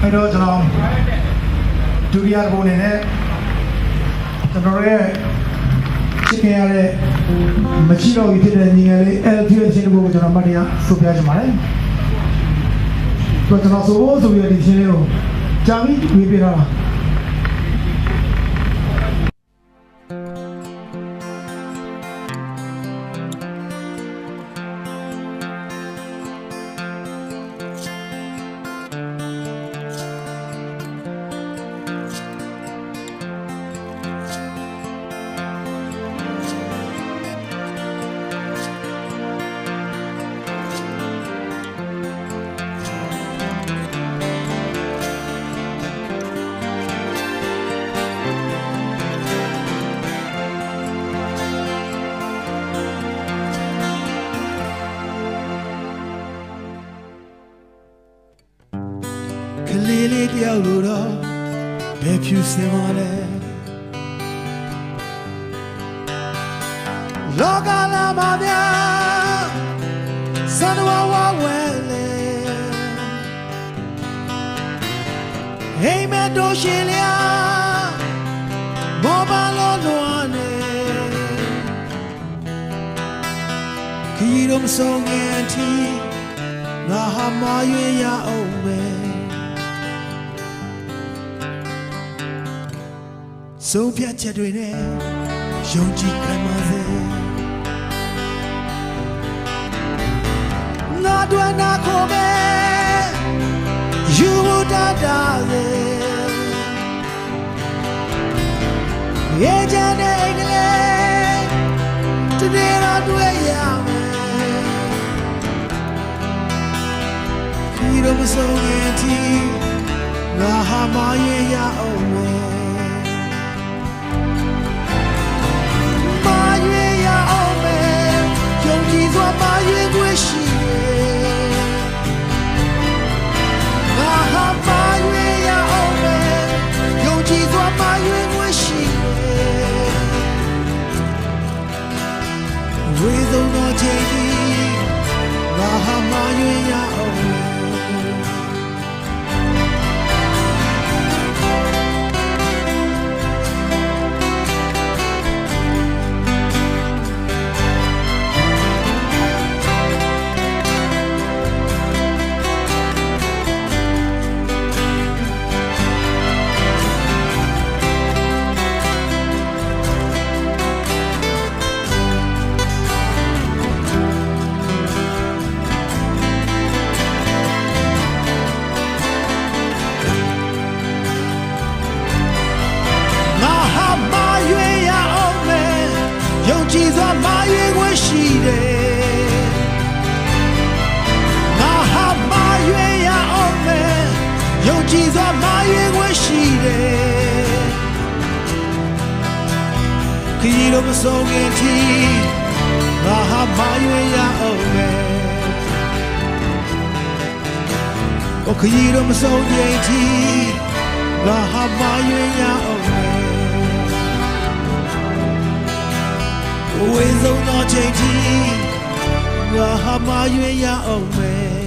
အဲ့တော့ကျွန်တော်ဒုတိယတစ်ပုံအနေနဲ့ကျွန်တော်ရဲ့ချစ်ခင်ရတဲ့မရှိတော့ဘူးဖြစ်တဲ့ညီငယ်လေး LTS ချင်းကိုကျွန်တော်မှတ်တရဆိုပြချင်ပါတယ်ကျွန်တော်ဆိုပြီးဒီချင်းလေးကိုကြာပြီးဝေးပြတော့ကလေးလေးတယောက်လိုတော့ဘယ်ဖြူစင်ပါလဲလောကလာမမြစံဝဝဝဲလေဟိမတို့ရှင်လျာမောပါလို့လွန်နေခီးတော့မဆုံးငယ်ထီငါဟာမရွေရအောင်ပဲဆုံးဖြတ်ချက်တွေနဲ့ယုံကြည်ခံပါစေငါတို့နာခေါ်မယ်ယူတာတာလေရဲ့ချမ်းတဲ့ကလေးတနေ့တော့တွေ့ရမယ်ဒီလိုမဆုံးရင်တီငါဟာမရွေရအောင်မယ်ဝေဆုံးသောချိန်ဒီငါဟာမရွေရအောင်ကြည်စွာမရွေးခွင့်ရှိတယ်ငါဟာမရွေးရအောင်မယ်ယုံကြည်စွာမရွေးခွင့်ရှိတယ်ခရီးတော့မဆုံးခင်ထိငါဟာမရွေးရအောင်မယ်ခရီးတော့မဆုံးခင်ထိငါဟာမရွေးရအောင်မယ်ဝေဆုံးသောချိန်ထိငါဟာမရွေးရအောင်မယ်